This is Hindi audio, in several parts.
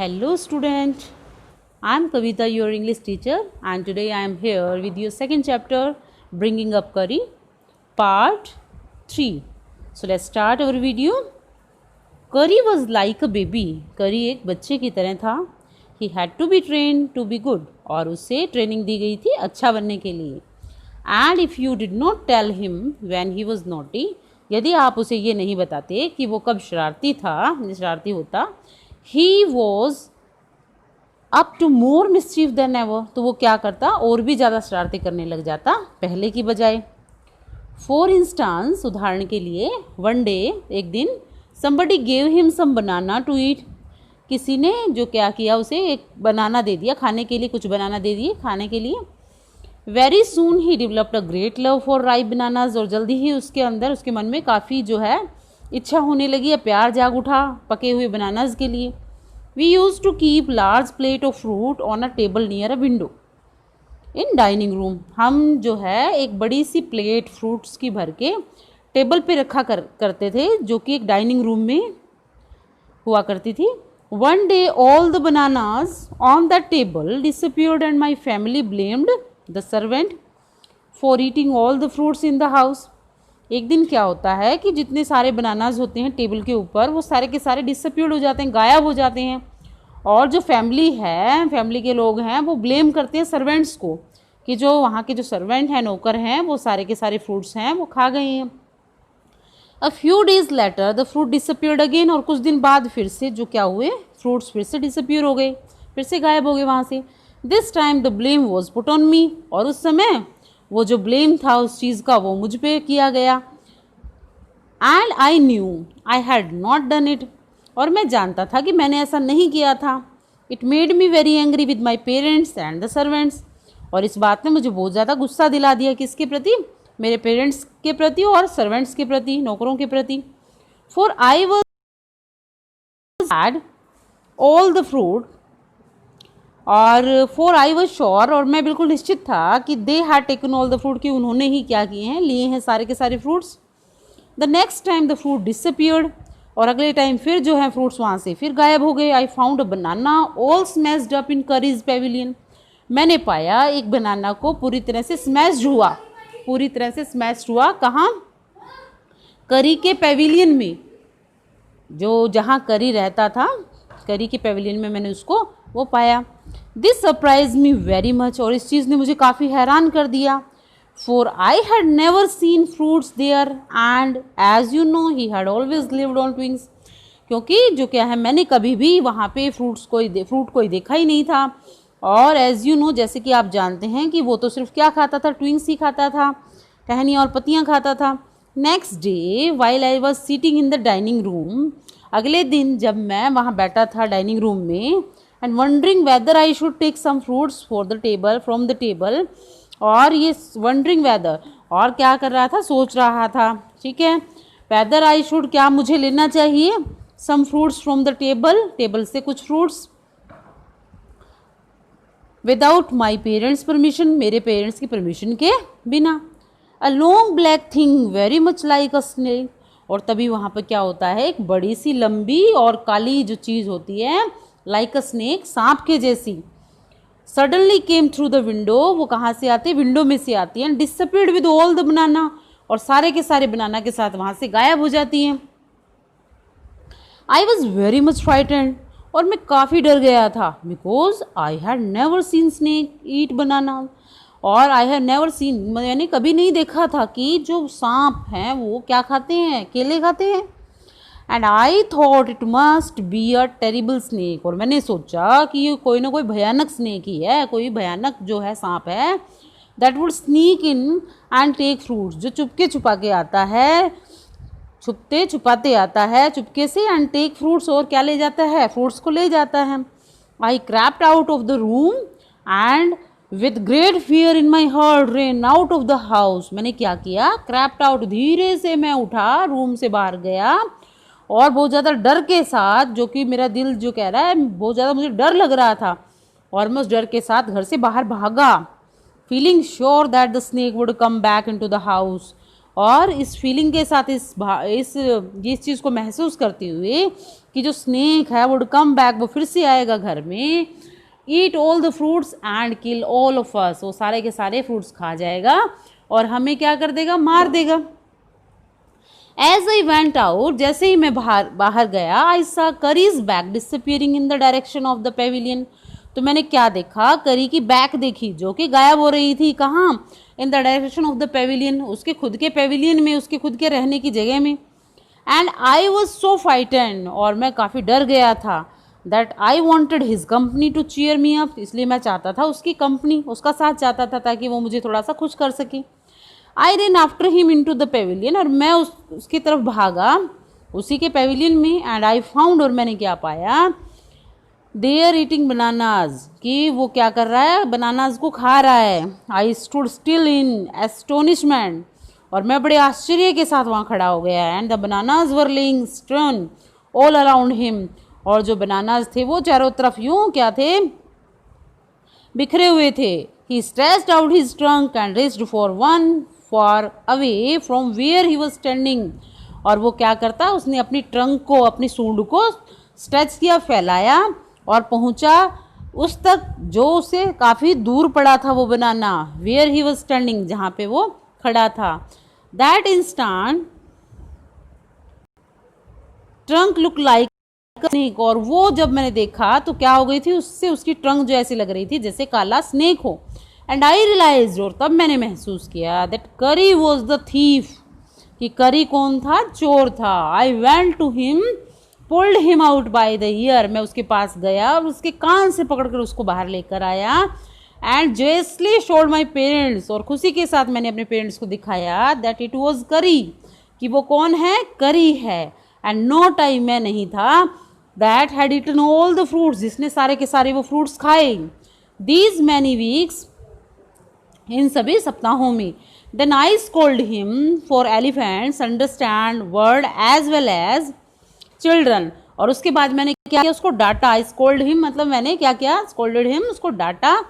Hello student, I am Kavita, your English teacher, and today I am here with your second chapter Bringing Up Curry part 3. So let's start our video. Curry was like a baby. Curry एक बच्चे की तरह था. He had to be trained to be good. और उसे ट्रेनिंग दी गई थी अच्छा बनने के लिए. And if you did not tell him when he was naughty, यदि आप उसे ये नहीं बताते कि वो कब शरारती होता, he was up to more mischief than ever, तो वो क्या करता और भी ज़्यादा शरारती करने लग जाता पहले की बजाय. फॉर इंस्टांस, उदाहरण के लिए, वन डे, एक दिन, somebody gave him some banana to eat, किसी ने जो क्या किया उसे एक बनाना दे दिया खाने के लिए, कुछ बनाना दे दिए खाने के लिए. Very soon he developed a great love for ripe bananas, और जल्दी ही उसके मन में काफ़ी जो है इच्छा होने लगी, या प्यार जाग उठा पके हुए बनानाज के लिए. We use to keep large plate of fruit on a table near a window in dining room, हम जो है एक बड़ी सी प्लेट फ्रूट्स की भर के टेबल पे रखा करते थे, जो कि एक डाइनिंग रूम में हुआ करती थी. One day all the bananas on the table disappeared and my family blamed the servant for eating all the fruits in the house. एक दिन क्या होता है कि जितने सारे बनानाज होते हैं टेबल के ऊपर, वो सारे के सारे डिसअपियर्ड हो जाते हैं, गायब हो जाते हैं, और जो फैमिली के लोग हैं वो ब्लेम करते हैं सर्वेंट्स को कि जो वहाँ के जो सर्वेंट हैं, नौकर हैं, वो सारे के सारे फ्रूट्स हैं वो खा गए हैं. A few days later the fruit disappeared again, और कुछ दिन बाद फिर से जो क्या हुए, फ्रूट्स फिर से डिसअपियर हो गए, फिर से गायब हो गए वहाँ से. This time the blame was put on me, और उस समय वो जो ब्लेम था उस चीज़ का वो मुझ पे किया गया. And I knew I had not done it, और मैं जानता था कि मैंने ऐसा नहीं किया था. It made me very angry with my parents and the servants, और इस बात ने मुझे बहुत ज़्यादा गुस्सा दिला दिया. किसके प्रति? मेरे पेरेंट्स के प्रति और सर्वेंट्स के प्रति, नौकरों के प्रति. For I was had all the fruit, और फॉर आई वॉज श्योर, और मैं बिल्कुल निश्चित था कि they had taken all the fruit, कि उन्होंने ही क्या किए हैं, लिए हैं सारे के सारे fruits. The next time the fruit disappeared, और अगले टाइम फिर जो है फ्रूट्स वहाँ से फिर गायब हो गए. I found a banana all smashed up in curries Pavilion, मैंने पाया एक बनाना को पूरी तरह से स्मैश्ड हुआ. कहाँ? करी के पेविलियन में, जो जहाँ करी रहता था, करी के पेविलियन में मैंने उसको वो पाया. This surprise me very much, और इस चीज़ ने मुझे काफ़ी हैरान कर दिया. For I had never seen fruits there, and as you know he had always lived on twigs, क्योंकि जो क्या है मैंने कभी भी वहाँ पे फ्रूट कोई देखा ही नहीं था. और एज यू नो, जैसे कि आप जानते हैं कि वो तो सिर्फ क्या खाता था, ट्विंग्स ही खाता था, टहनियाँ और पत्तियाँ खाता था. Next day while I was sitting in the dining room, अगले दिन जब मैं वहाँ बैठा था डाइनिंग रूम में, and wondering whether I should take some fruits from the table, और ये वंडरिंग वेदर, और क्या कर रहा था, सोच रहा था, ठीक है, वेदर आई शुड, क्या मुझे लेना चाहिए, some fruits from the table से कुछ fruits, without my parents permission, मेरे पेरेंट्स की परमिशन के बिना. A long black thing very much like a snake, और तभी वहाँ पर क्या होता है, एक बड़ी सी लंबी और काली जो चीज़ होती है, लाइक अ स्नेक, सांप के जैसी, suddenly came through the window, वो कहाँ से आती है, विंडो में से आती है. Disappeared with all the banana, और सारे के सारे बनाना के साथ वहाँ से गायब हो जाती हैं. I was very much frightened, और मैं काफ़ी डर गया था, because I had never seen snake eat banana, और आई हैव नेवर सीन, मैंने कभी नहीं देखा था कि जो सांप हैं वो क्या खाते हैं, केले खाते हैं. And I thought it must be a terrible snake, और मैंने सोचा कि ये कोई ना कोई भयानक स्नेक ही है, कोई भयानक जो है सांप है. That would sneak in and take fruits, जो चुपके छुपा के आता है, छुपते छुपाते आता है चुपके से, एंड टेक फ्रूट्स, और क्या ले जाता है, फ्रूट्स को ले जाता है. I crept out of the room and with great fear in my heart ran out of the house, मैंने क्या किया, क्रैप्ड आउट, धीरे से मैं उठा, रूम से बाहर गया, और बहुत ज़्यादा डर के साथ, जो कि मेरा दिल जो कह रहा है, बहुत ज़्यादा मुझे डर लग रहा था, और मैं उस डर के साथ घर से बाहर भागा. Feeling sure that the snake would come back into the house, और इस फीलिंग के साथ इस चीज़ को महसूस करते हुए कि जो स्नेक है वुड कम बैक, वो फिर से आएगा घर में, eat all the fruits and kill all of us, वो सारे के सारे फ्रूट्स खा जाएगा और हमें क्या कर देगा, मार देगा। एज आई वेंट आउट, जैसे ही मैं बाहर गया, आई सा curries back disappearing in the direction of the Pavilion, तो मैंने क्या देखा, करी की बैक देखी जो कि गायब हो रही थी। कहाँ? In the direction of the Pavilion, उसके खुद के पेविलियन में, उसके खुद के रहने की जगह में। And I was so frightened, और मैं काफ़ी डर गया था। That I wanted his company to cheer me up, इसलिए मैं चाहता था उसकी कंपनी, उसका साथ चाहता था ताकि वो मुझे थोड़ा सा खुश कर सके। I ran after him into the pavilion, और मैं उसकी तरफ भागा, उसी के पेविलियन में। एंड आई फाउंड, और मैंने क्या पाया, दे आर ईटिंग बनानाज, कि वो क्या कर रहा है, बनानाज को खा रहा है। I stood still in astonishment, और मैं बड़े आश्चर्य के साथ वहाँ खड़ा हो गया। And the bananas were lying strewn all around him, और जो बनानाज थे वो चारों तरफ यूं क्या थे, बिखरे हुए थे। He stretched out his trunk and raised for one far away from where he was standing, और वो क्या करता, उसने अपनी ट्रंक को, अपनी सूंड को स्ट्रेच किया, फैलाया, और पहुंचा उस तक जो उसे काफ़ी दूर पड़ा था वो बनाना, वेयर ही वॉज स्टैंडिंग, जहाँ पे वो खड़ा था। That instant trunk look like snake, और वो जब मैंने देखा तो क्या हो गई थी, उससे उसकी ट्रंक जो ऐसी लग रही थी जैसे काला स्नेक हो। एंड आई रियलाइज, और तब मैंने महसूस किया, दैट करी वॉज द थीफ, कि करी कौन था, चोर था। I went to him, pulled him out by the ear, मैं उसके पास गया और उसके कान से पकड़कर उसको बाहर लेकर आया। And joyously showed my parents, और खुशी के साथ मैंने अपने पेरेंट्स को दिखाया, दैट इट वॉज करी, कि वो कौन है, करी है। एंड नॉट आई, मैं नहीं था, that had eaten all the fruits, जिसने सारे के सारे वो फ्रूट्स खाए। दीज मैनी वीक्स, इन सभी सप्ताहों में। Then I scolded him, for elephants understand word as well as children, और उसके बाद मैंने क्या किया, उसको डांटा। आई स्कोल्ड हिम मतलब मैंने क्या किया, स्कोल्डेड हिम, उसको डांटा।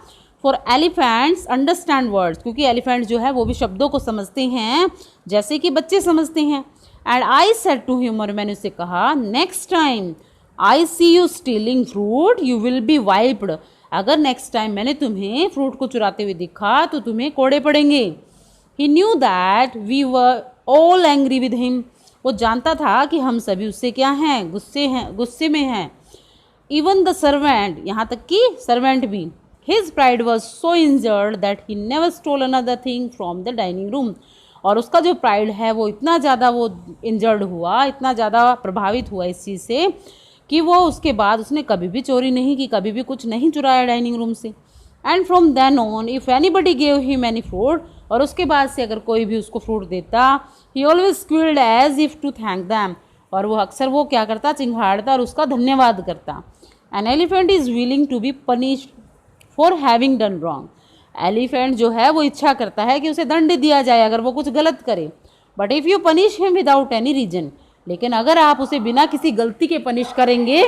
फॉर एलिफेंट्स अंडरस्टैंड वर्ड्स, क्योंकि एलिफेंट जो है वो भी शब्दों को समझते हैं जैसे कि बच्चे समझते हैं। And I said to him, और मैंने उससे कहा, next time I see you stealing fruit you will be whipped, अगर नेक्स्ट टाइम मैंने तुम्हें फ्रूट को चुराते हुए दिखा तो तुम्हें कोड़े पड़ेंगे। He knew that we were all angry with him, वो जानता था कि हम सभी उससे क्या हैं, गुस्से में हैं। इवन द सर्वेंट, यहाँ तक कि सर्वेंट भी। His pride was so injured that he never stole another thing from the dining room, और उसका जो प्राइड है वो इतना ज़्यादा वो इंजर्ड हुआ, इतना ज़्यादा प्रभावित हुआ इस चीज़ से कि वो उसके बाद उसने कभी भी चोरी नहीं की, कभी भी कुछ नहीं चुराया डाइनिंग रूम से। And from then on if anybody gave him any fruit, और उसके बाद से अगर कोई भी उसको फ्रूट देता, he always squealed as if to thank them, और वो अक्सर वो क्या करता, चिंघाड़ता और उसका धन्यवाद करता। An elephant is willing to be punished for having done wrong, elephant जो है वो इच्छा करता है कि उसे दंड दिया जाए अगर वो कुछ गलत करे। But if you punish him without any reason, लेकिन अगर आप उसे बिना किसी गलती के पनिश करेंगे,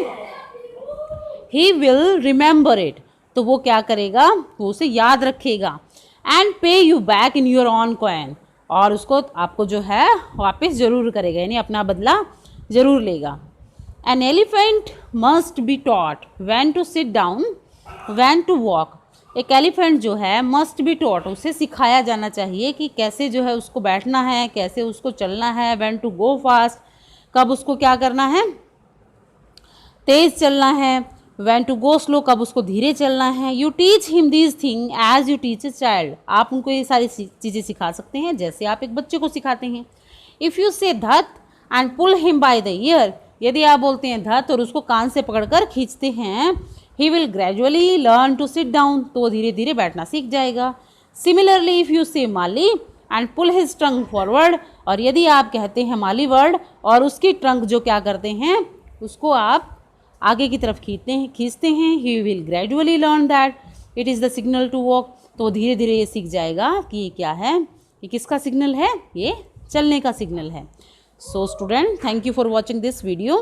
ही विल रिमेंबर इट, तो वो क्या करेगा, वो उसे याद रखेगा। एंड पे you back in your on coin, और उसको आपको जो है वापस जरूर करेगा, यानी अपना बदला जरूर लेगा। An elephant must be taught when to sit down when to walk, एक एलिफेंट जो है मस्ट बी टॉट, उसे सिखाया जाना चाहिए कि कैसे जो है उसको बैठना है, कैसे उसको चलना है। व्हेन टू गो फास्ट, कब उसको क्या करना है, तेज चलना है। व्हेन टू गो स्लो, कब उसको धीरे चलना है। You teach him these thing as you teach a child, आप उनको ये सारी चीज़ें सिखा सकते हैं जैसे आप एक बच्चे को सिखाते हैं। इफ़ यू से धत and pull him by the ear, यदि आप बोलते हैं धत और उसको कान से पकड़कर खींचते हैं, he will gradually learn to sit down, तो धीरे धीरे बैठना सीख जाएगा। सिमिलरली इफ़ यू से माली and pull his trunk forward, और यदि आप कहते हैं माली वर्ड और उसकी ट्रंक जो क्या करते हैं, उसको आप आगे की तरफ खींचते हैं, he will gradually learn that it is the signal to walk, तो धीरे धीरे ये सीख जाएगा कि ये क्या है, ये किसका सिग्नल है, ये चलने का सिग्नल है। So student, thank you for watching this video.